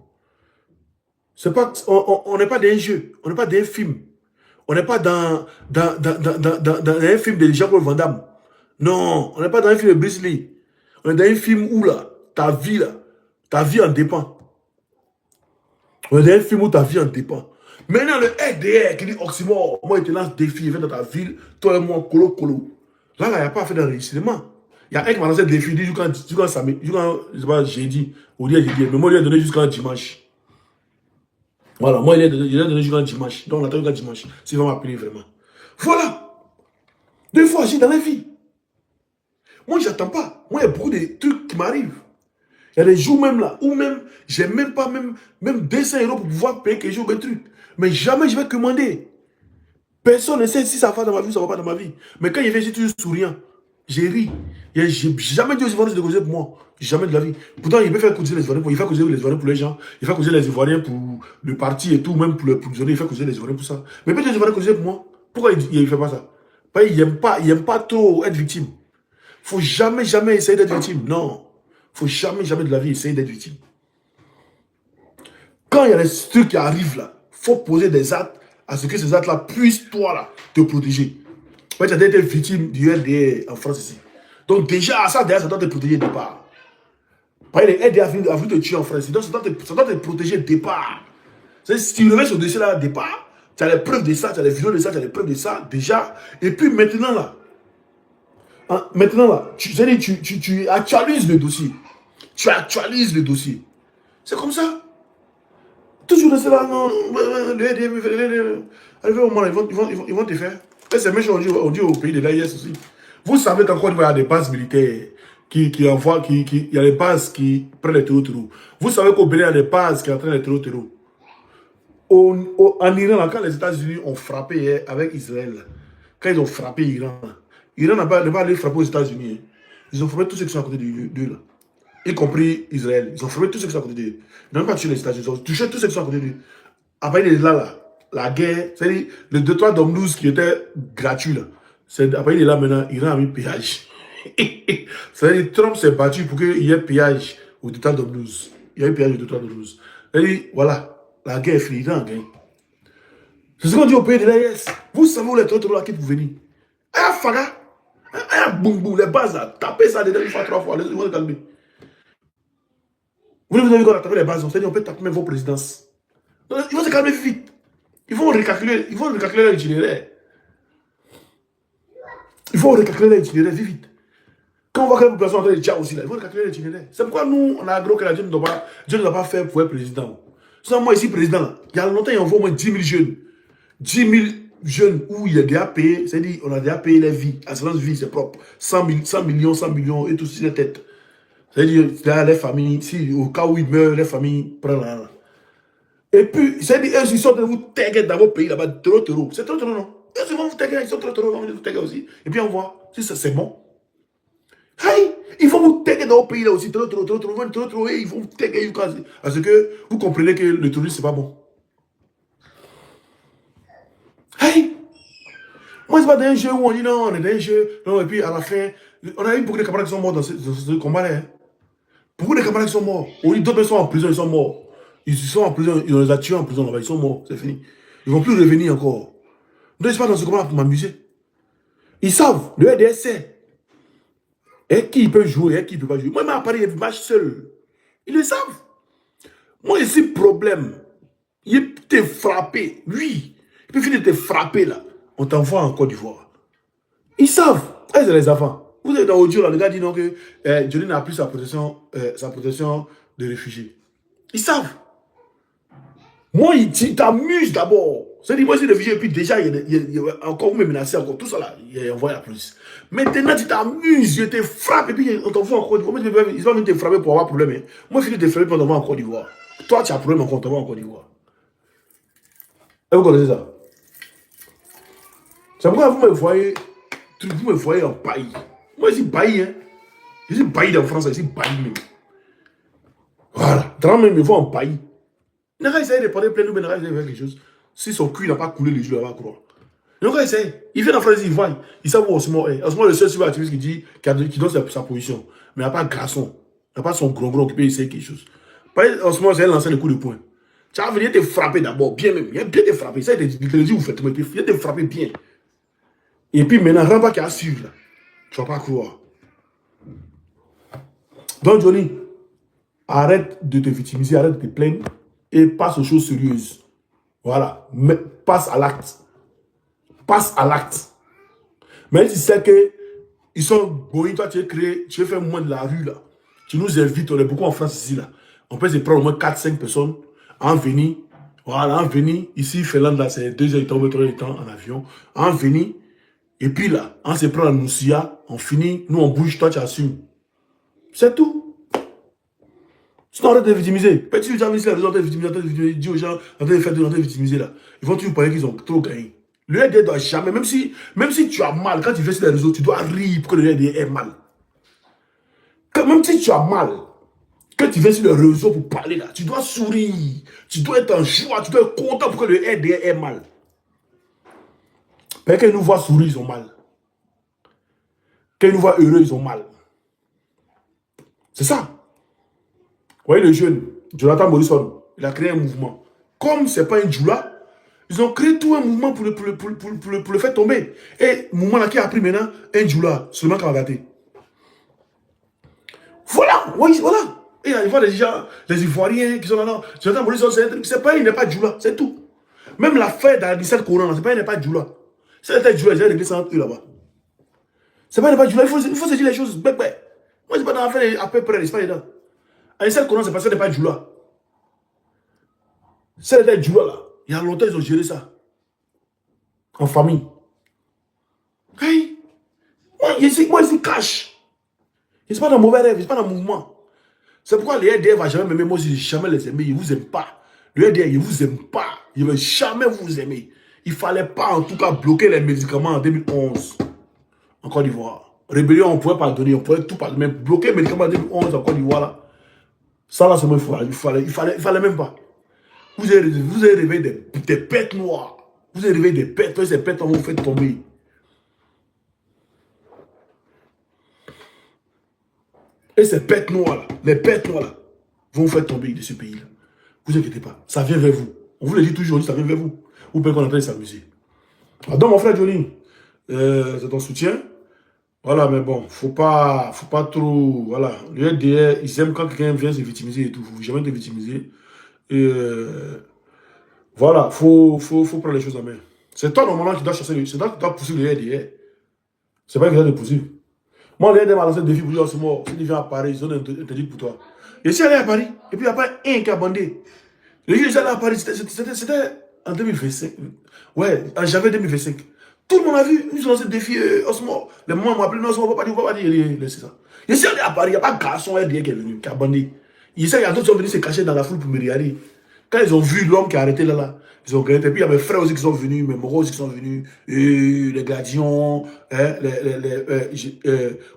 Speaker 1: C'est pas, on n'est pas dans un jeu, on n'est pas dans un film. On n'est pas dans un film de Jean-Claude Van Damme. Non, on n'est pas dans un film de Bruce Lee. On est dans un film où là, ta vie en dépend. On est dans un film où ta vie en dépend. Maintenant, le RDR qui dit Oxymore, moi, il te lance défi, il vient dans ta ville, toi et moi, colo. Là, il n'y a pas fait d'enregistrement. Il y a un qui m'a lancé le défi, il dit jusqu'à samedi, je sais pas, jeudi, ou jeudi, mais moi, il a donné jusqu'à dimanche. Voilà, moi, il a donné jusqu'à dimanche. Donc, on attend jusqu'à dimanche, s'il va m'appeler vraiment. Voilà. Deux fois, j'ai dans la vie. Moi, j'attends pas. Moi, il y a beaucoup de trucs qui m'arrivent. Il y a des jours même là, où même, j'ai même pas même 200 € pour pouvoir payer quelque chose, des trucs. Mais jamais je vais commander. Personne ne sait si ça va dans ma vie ou ça va pas dans ma vie. Mais quand il vient, j'ai toujours souriant. J'ai ri. J'ai jamais dit aux Ivoiriens de causer pour moi. Jamais de la vie. Pourtant, il peut faire causer les Ivoiriens il fait causer les Ivoiriens pour les gens. Il fait causer les Ivoiriens pour le parti et tout, même pour le prisonnier. Il fait causer les Ivoiriens pour ça. Mais peut-être les Ivoiriens causer pour moi. Pourquoi il ne fait pas ça? Parce qu'il n'aime pas trop être victime. Il ne faut jamais essayer d'être victime. Non. Il ne faut jamais de la vie essayer d'être victime. Quand il y a des trucs qui arrivent là, il faut poser des actes à ce que ces actes-là puissent, toi là, te protéger. Tu as été victime du LDA en France ici. Donc déjà, ça doit te protéger de départ. Parce que le LDA a voulu te tuer en France. Donc ça doit te protéger de départ. Si tu reviens sur le dossier là, de départ, tu as les preuves de ça, tu as les vidéos de ça, tu as les preuves de ça, déjà. Et puis maintenant là, tu actualises le dossier. Tu actualises le dossier. C'est comme ça. Toujours de cela, non, arrivé au moment, ils vont te faire. Et c'est même chose on dit au pays de l'AIS aussi. Vous savez qu'encore il y a des bases militaires qui envoient, il y a des bases qui prennent les terreaux. Vous savez qu'au Bénin, il y a des bases qui entraînent les terreaux. En Iran, quand les États-Unis ont frappé avec Israël, quand ils ont frappé Iran, Iran n'a pas allé frapper aux États-Unis. Ils ont frappé tous ceux qui sont à côté d'eux, là. Y compris Israël. Ils ont frappé tous ceux qui sont à côté d'eux. Ils n'ont même pas tué les États-Unis. Ils ont touché tous ceux qui sont à côté d'eux. Après, il est là, la guerre, c'est-à-dire le 2-3 domnous qui était gratuit, là. Après, il est là maintenant, Iran a mis péage. C'est-à-dire Trump s'est battu pour qu'il y ait péage au 2-3 domnous. Il y a eu péage au 2-3 domnous. C'est-à-dire, voilà, la guerre est finie, Iran a gagné. C'est ce qu'on dit au pays de l'AIS. Vous savez où les autres là qui pour venir. Ah, Faga. Ah, boum, boum, les bases là. Tapez ça dedans une fois, 3 fois. Ils vont se calmer. Vous avez vu qu'on a tapé les bases. On s'est dit, on peut taper même vos présidences. Ils vont se calmer vite. Ils vont recalculer l'itinéraire. Il faut recalculer l'itinéraire vite. Quand on voit que la population est en train de dire aussi, là, il faut recalculer l'itinéraire. C'est pourquoi nous, on a gros que la Dieu ne doit pas faire pour être président. Sinon, moi, ici, président, il y a longtemps, il y a au moins 10 000 jeunes. 10 000 jeunes où il y a déjà payé, c'est-à-dire, on a déjà payé les vies. Assurance vie, c'est propre. 100 millions et tout sur les têtes. C'est-à-dire, là, les familles, si au cas où ils meurent, les familles prennent la. Et puis, c'est-à-dire, ils sont de vous taguer dans vos pays là-bas, trop. C'est trop, non? Ils vont vous taguer, ils sont trop, on va vous taguer aussi. Et puis, on voit, si c'est bon. Hey, ils vont vous taguer dans vos pays là aussi, trop, et ils vont vous taguer. Parce que vous comprenez que le tourisme, c'est pas bon. Hey, moi, c'est pas dans un jeu où on dit non, on est dans un jeu, non, et puis à la fin, on a eu beaucoup de camarades qui sont morts dans ce combat-là. Hein. Beaucoup de camarades qui sont morts. D'autres sont en prison, ils sont morts. Ils sont en prison, ils les ont tués en prison là-bas, ils sont morts, c'est fini. Ils ne vont plus revenir encore. Donc, je ne suis pas dans ce combat pour m'amuser. Ils savent, le RDS sait. Et qui peut jouer, et qui ne peut pas jouer. Moi, à Paris, il match seul. Ils le savent. Moi, ici, problème. Il peut te frapper, lui. Il peut finir de te frapper là. On t'envoie en Côte d'Ivoire. Ils savent. C'est les enfants. Vous êtes dans l'audio là, le gars dit non que Johnny n'a plus sa protection de réfugié. Ils savent. Moi, il t'amuse d'abord. C'est-à-dire, moi, je suis réfugié, et puis déjà, il y a encore vous me menacez, encore tout ça là, il a envoyé la police. Maintenant, tu t'amuses, je te frappe, et puis on t'envoie en Côte d'Ivoire. Ils vont venir te frapper pour avoir problème. Hein. Moi, je finis de te frapper pour t'envoyer en Côte d'Ivoire. Toi, tu as problème encore, on t'envoie en Côte d'Ivoire. Et vous connaissez ça? C'est pourquoi vous me voyez en bailli. Moi, je suis bailli, hein. Je suis bailli en France, je suis bailli même. Voilà. Dans même, me voit en bailli. Il n'a pas essayé de prendre plein de mais il n'a pas essayé de faire quelque chose. Si son cul n'a pas coulé les yeux, il va croire. Il n'a pas essayé. Il vient en France, il voit. Il sait où Osmo est. Osmo est le seul activiste qui donne sa position. Mais il n'a pas de garçon. Il n'a pas son gros qui peut essayer quelque chose. Osmo, c'est lancer le coup de poing. Tu vas venir te frapper d'abord, bien même. Il a bien te frapper. Ça, il te dit, vous faites, mais il vient te frapper bien. Et puis maintenant, Ramba qui a suivi là. Tu ne vas pas croire. Donc, Johnny, arrête de te victimiser, arrête de te plaindre et passe aux choses sérieuses. Voilà. Mais passe à l'acte. Passe à l'acte. Mais tu sais que ils sont bourrés, toi tu as fait un mouvement de la rue là. Tu nous invites, on est beaucoup en France ici là. On peut se prendre au moins 4-5 personnes en venir. Voilà, en venir. Ici, Finlande là, c'est 2 heures de temps, 3 heures de temps en avion. En venir. Et puis là, on se prend la Moussia, on finit, nous on bouge, toi tu assumes. C'est tout. Sinon, arrête de victimiser. Petit gens ici, la raison de victimiser, dis aux gens, arrête de faire de victimiser là. Ils vont toujours parler qu'ils ont trop gagné. Le RDR doit jamais, même si tu as mal, quand tu fais sur les réseaux, tu dois rire pour que le RDR ait mal. Même si tu as mal, quand tu viens sur les réseaux pour parler là, tu dois sourire, tu dois être en joie, tu dois être content pour que le RDR ait mal. Mais quand ils nous voient sourire, ils ont mal. Quand ils nous voient heureux, ils ont mal. C'est ça. Vous voyez le jeune, Jonathan Morrison, il a créé un mouvement. Comme ce n'est pas un djoula, ils ont créé tout un mouvement pour le faire tomber. Et le mouvement là qui a pris maintenant un djoula, seulement Kavagate. Voilà, oui, voilà. Et il y a des gens, les Ivoiriens qui sont là. Jonathan Morrison, c'est pas, il n'est pas djoula, c'est tout. Même l'affaire dans 17 Coran, c'est pas, il n'est pas djoula. C'est un djoula, j'ai réglé ça entre eux là-bas. C'est pas, il n'est pas djoula, il faut se dire les choses. Moi, je ne pas dans l'affaire à peu près, c'est pas dedans. Un seul Coran, c'est parce que ce n'est pas djoula. C'est djoula là. Il y a longtemps, ils ont géré ça. En famille. Hey. Moi, je cache. Je ne suis pas dans mauvais rêve, je ne suis pas dans le mouvement. C'est pourquoi les RDR ne vont jamais m'aimer. Moi, je ne vais jamais les aimer. Ils ne vous aiment pas. Le RDR, ils ne vous aiment pas. Ils ne vont jamais vous aimer. Il ne fallait pas, en tout cas, bloquer les médicaments en 2011. En Côte d'Ivoire. Rébellion, on ne pouvait pas donner, on pouvait tout pardonner. Mais bloquer les médicaments en 2011 en Côte d'Ivoire, là, ça là, c'est moi, il fallait même pas. Vous avez réveillé des bêtes noires. Vous avez réveillé des bêtes, ces bêtes vont vous faire tomber. Et ces bêtes noires là, les bêtes noires là, vont vous faire tomber de ce pays-là. Vous inquiétez pas, ça vient vers vous. On vous le dit toujours, ça vient vers vous. Vous pouvez qu'on est en train de s'amuser. Donc mon frère Johnny, c'est ton soutien. Voilà, mais bon, faut pas trop. Voilà, le RDR, ils aiment quand quelqu'un vient se victimiser et tout. Faut jamais te victimiser. Et voilà, faut prendre les choses en main. C'est toi normalement qui dois chasser, c'est toi qui dois pousser le RDR. C'est pas quelqu'un de pousser. Moi, le RDR m'a lancé le défi pour dire, c'est mort. Si tu viens à Paris, ils ont interdit pour toi. Et si elle est à Paris, et puis il n'y a pas un qui a bandé. Le jour où j'allais à Paris, c'était en 2025. Ouais, en janvier 2025. Tout le monde a vu, ils ont lancé le défi Osmo. Les moments m'ont appelé, non, Osmo, on va pas dire, c'est ça. Et si elle est à Paris, il n'y a pas de garçon RDR qui est venu, qui a bandé. Il y a d'autres qui sont venus se cacher dans la foule pour me regarder. Quand ils ont vu l'homme qui a arrêté là, ils ont regretté. Et puis il y a mes frères aussi qui sont venus, mes moraux aussi qui sont venus, les Gladions, hein,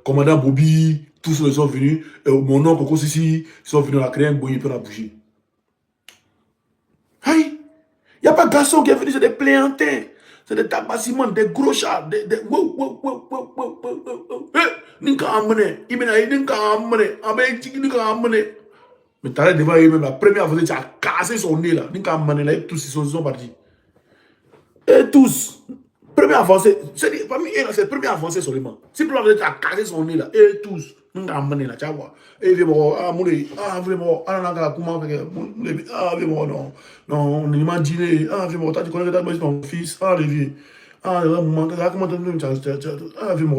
Speaker 1: commandant Bobby, tous ils sont venus. Mon oncle Coco Sissi, ils sont venus, on a créé un bouillie, puis on a bougé. Aïe! Il n'y a pas de garçon qui est venu, c'est des pléantins, c'est des tabassimans, des gros chats, des mais t'arrêtes devant eux-mêmes, la première fois, tu as cassé son nez là. Tous ils sont partis. Et tous. Première avancée. C'est parmi eux, c'est première avancée seulement. Si tu as cassé son nez là. Et tous. Nous avons amené là, tu vois. Et viens moi, ah, moulé, ah, vraiment, ah, non, comment, ah, vraiment, non, non, on m'a dit, ah, vraiment, tu connais que ton fils, ah, les vieux, ah, comment tu ah, vraiment,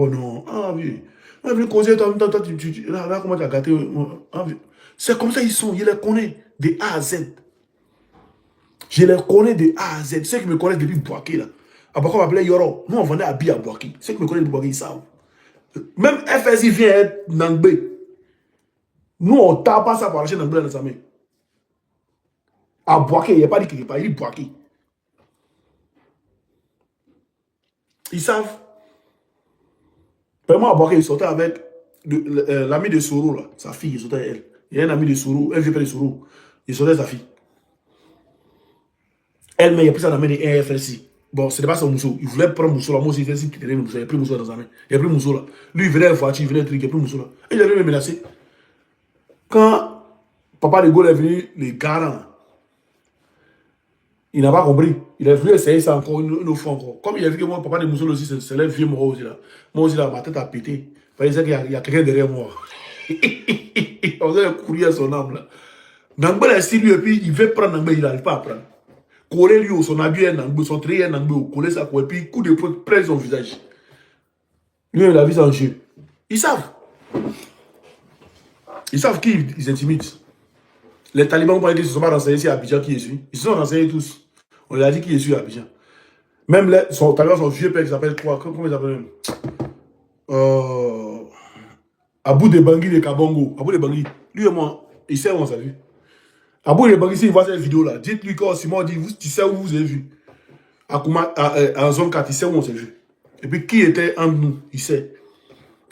Speaker 1: non, ah, vieux, ah, vieux, causer, là, comment tu as gâté, ah, vieux. C'est comme ça ils sont, je les connais de A à Z. Je les connais de A à Z. Ceux qui me connaissent depuis Boaké là. À Boaké on m'appelait Yoro. Nous on vendait habits à Boaké. Ceux qui me connaissent de Boaké ils savent. Même FSI vient être Nangbé. Nous on ne tape pas ça pour acheter Nangbé dans sa main. À Boaké, il n'y a pas dit quelque part, il dit Boaké. Ils savent. Vraiment à Boaké, ils sortaient avec l'ami de Soro là, sa fille, il sortait avec elle. Il y a un ami de Sourou, un vieux père de Sourou. Il sortait sa fille. Elle, mais il a pris ça dans la main de FSI. Bon, ce n'était pas son mousseau. Il voulait prendre mousseau là. Moi aussi, il fait qui tenait le mousseau. Il n'y a plus mousseau dans sa main. Il n'y a plus mousseau là. Lui, il venait à voiture, il venait à truc, il n'y a plus mousseau là. Et il avait me menacé. Quand Papa de Gaulle est venu, les garants, il n'a pas compris. Il a voulu essayer ça encore une fois encore. Comme il a vu que moi, Papa de Mousseau aussi, c'est le vieux moi aussi là. Moi aussi là, ma tête a pété. Il fallait dire qu'il y a quelqu'un derrière moi. On va courir à son âme là. Nangbé est assis lui et puis il veut prendre Nangbé, il n'arrive pas à prendre. Coller lui, son habit est Nangbé, son trait est Nangbé, coller ça et puis coup de poing près son visage. Lui, il a vu ça en jeu. Ils savent. Ils savent qui ils intimident. Les talibans, ils ne se sont pas renseignés ici à Abidjan qui est celui. Ils se sont renseignés tous. On leur a dit qui est celui à Abidjan. Même son vieux père qui s'appelle quoi? Comment il s'appelle? Abou de Bangui de Kabongo. Abou de Bangui. Lui et moi, il sait où on s'est vu. Abou de Bangui, s'il voit cette vidéo-là, dites-lui quand Simon dit, tu sais où vous avez vu. En zone 4, il sait où on s'est vu. Et puis qui était entre nous, il sait.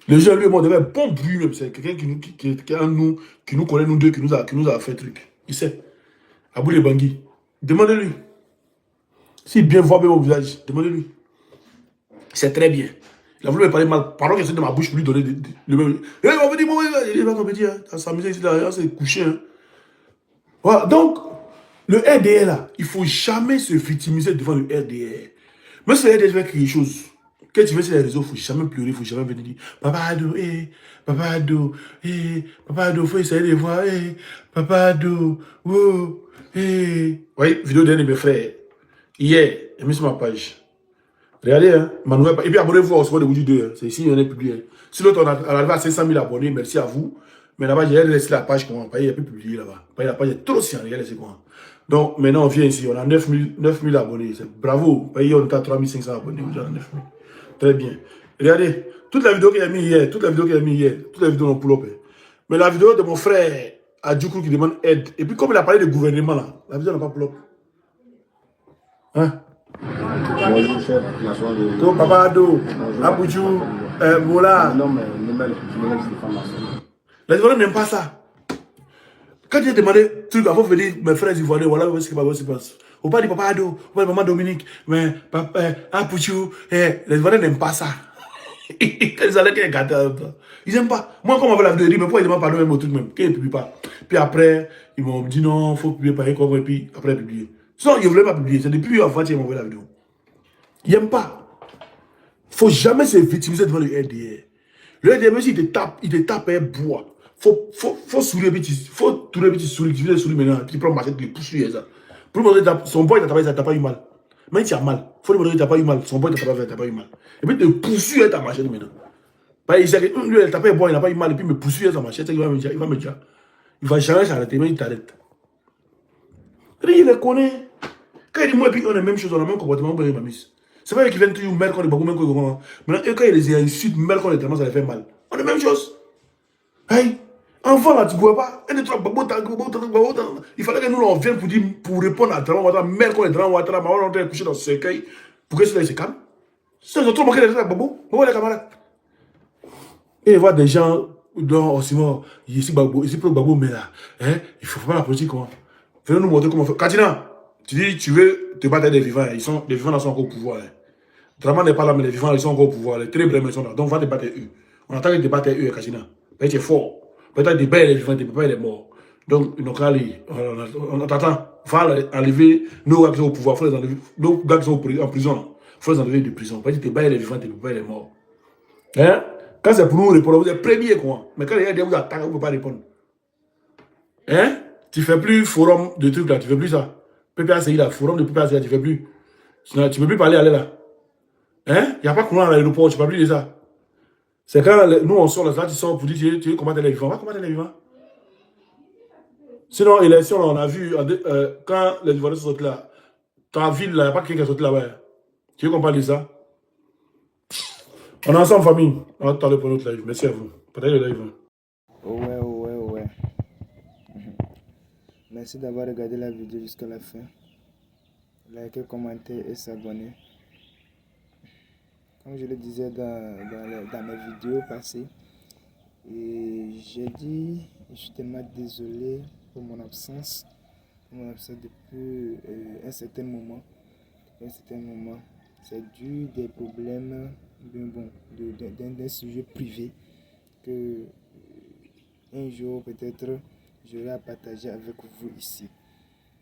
Speaker 1: Le jeune, lui et moi, on avait un bon bruit même. C'est quelqu'un qui est entre nous, qui nous connaît, nous deux, qui nous a fait truc. Il sait. Abou de Bangui. Demandez-lui. S'il bien voit bien mon visage, demandez-lui. C'est très bien. Il a voulu me parler mal. Pendant qu'il essaie de ma bouche pour lui donner le même. Et on va dire, il va compétir. À s'amuser ici, là, c'est couché. Hein. Voilà. Donc, le RDR, là, il ne faut jamais se victimiser devant le RDR. Même si le RDR fait quelque chose, quand tu vas sur les réseaux, il ne faut jamais pleurer, il ne faut jamais venir dire Papa Ado, Papa Ado, Papa Ado, il faut essayer de voir, Papa Ado, wow, Oui, vidéo d'un de mes frères. Hier, j'ai mis sur ma page. Regardez, hein, ma nouvelle page. Et puis abonnez-vous au Sport de Woody 2. Hein. C'est ici, on est publié. Si l'autre, on a arrivé à 500 000 abonnés, merci à vous. Mais là-bas, j'ai laissé la page comment. Il n'y a plus publié là-bas. La page est trop sienne, regardez, c'est quoi. Donc, maintenant, on vient ici, on a 9 000 abonnés. Bravo. On est à 3 500 abonnés, on a 9 000. Très bien. Regardez, toute la vidéo qu'il a mis hier, toute la vidéo n'ont pull-up. Mais la vidéo de mon frère Adjoukou qui demande aide. Et puis, comme il a parlé de gouvernement là, la vidéo n'a pas pull-up. Hein? Donc, Papa Ado, Aboudjou, Voilà.
Speaker 8: Non, mais Nemel Stéphane Marcel.
Speaker 1: Les Ivoiriens n'aiment pas ça. Quand j'ai demandé truc avant de venir, mes frères Ivoiriens, voilà ce qui se passe. Au pas dit papa Ado, au pas dit maman Dominique, mais papa, Pouchou, les Ivoiriens n'aiment pas ça. Ils allaient qu'ils gâtent. Ils n'aiment pas. Moi, quand on m'avait la vidéo, ils disent, mais pourquoi ils ne demandent pas même au truc même? Qu'ils ne publient pas. Puis après, ils m'ont dit non, il faut publier pareil comme, et puis après, publier. Sinon, ils ne voulaient pas publier. C'est depuis avant qu'ils m'ont envoyé la vidéo. Ils n'aiment pas. Il ne faut jamais se victimiser devant le RDR. Le RDR, même s'il te tape un bois, faut sourire, faut tourner, tu souris, tu veux sourire maintenant, tu prends ma tête, tu le pousses sur ça. Pour lui montrer que son boy, ça t'a pas eu mal. Même si tu as mal, il faut lui montrer que tu n'as pas eu mal. Son boy, t'as pas eu mal. Et puis, te poursuivre avec ta machette maintenant. Il sait que lui, il t'a pas eu bois, il n'a pas eu mal, et puis me poursuivre avec sa machette, il va me dire, il va jamais s'arrêter, mais il t'arrête. Il les connaît. Quand il dit, moi, et puis on a la même chose, on a le même comportement, on a ma mise. C'est pas eux qui viennent toujours mêler quand les bagous, même quand ils vont. Maintenant, quand ils les insultent, mêler quand les traitements, ça les fait mal. On a la même chose. Hey, enfant là, tu ne vois pas. Il fallait que nous, on vienne pour répondre à Trama, mêler quand les traitements, on est couché dans ce cercueil, pour que cela se calme. C'est trop manqué les babou. On voit les camarades. Et voir des gens dans Osimo, ici pour Babou, mais là, il faut pas la politique comment. Venez nous montrer comment faire. Katina, tu dis, tu veux te battre avec des vivants, les vivants là sont encore au pouvoir. Draman n'est pas là, mais les vivants ils sont encore au pouvoir. Les très brèves sont là. Donc va te battre eux. On attend que te battre eux, Katina. Peut-être tu es fort. Peut-être tu es les vivants, tu ne peux pas les morts. Donc, on t'attend. Va enlever nos gars qui sont au pouvoir. Faut les enlever. Nos gars qui sont en prison. Il faut les enlever de prison. Peut-être tu es les vivants, tu ne peux pas les morts. Hein? Quand c'est pour nous répondre, vous êtes premiers quoi. Mais quand les gens vous attaquent, vous ne pouvez pas répondre. Hein? Tu ne fais plus forum de trucs là, tu ne fais plus ça. PPACI là, forum de PPACI là, tu ne fais plus. Tu ne peux plus parler, aller là. Hein? Il n'y a pas de courant à l'aéroport, tu ne peux plus de ça. C'est quand nous on sort là, tu sors pour dire tu veux combattre les vivants. On va combattre les vivants. Sinon, élection, on a vu, quand les Ivoiriens sont sortis là, ta ville là, il n'y a pas quelqu'un qui est sorti là-bas. Tu veux qu'on parle de ça? On est ensemble, famille. On va parler pour notre live. Merci à vous. Partagez le live.
Speaker 9: Ouais. Merci d'avoir regardé la vidéo jusqu'à la fin. Likez, commentez et s'abonner. Comme je le disais dans mes vidéos passées, j'ai dit, je suis tellement désolé pour mon absence depuis un certain moment. C'est dû des problèmes d'un sujet privé que un jour peut-être j'aurai à partager avec vous ici.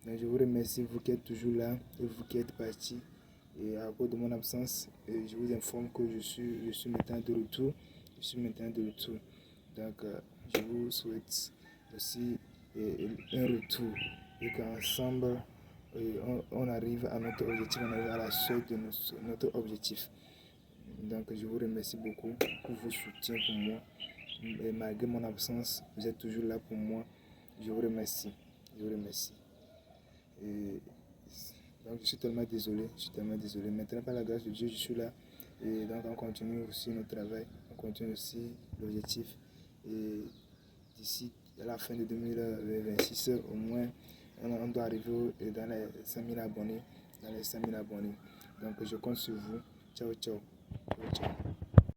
Speaker 9: Donc je vous remercie, vous qui êtes toujours là et vous qui êtes partis. Et à cause de mon absence, je vous informe que je suis maintenant de retour. Donc je vous souhaite aussi un retour et qu'ensemble on arrive à notre objectif, on arrive à la suite de notre objectif. Donc je vous remercie beaucoup pour vos soutiens pour moi. Et malgré mon absence, vous êtes toujours là pour moi. Je vous remercie. Et donc je suis tellement désolé. Maintenant, par la grâce de Dieu, je suis là. Et donc on continue aussi notre travail, on continue aussi l'objectif. Et d'ici à la fin de 2026, au moins, on doit arriver dans les 5000 abonnés. Donc je compte sur vous. Ciao.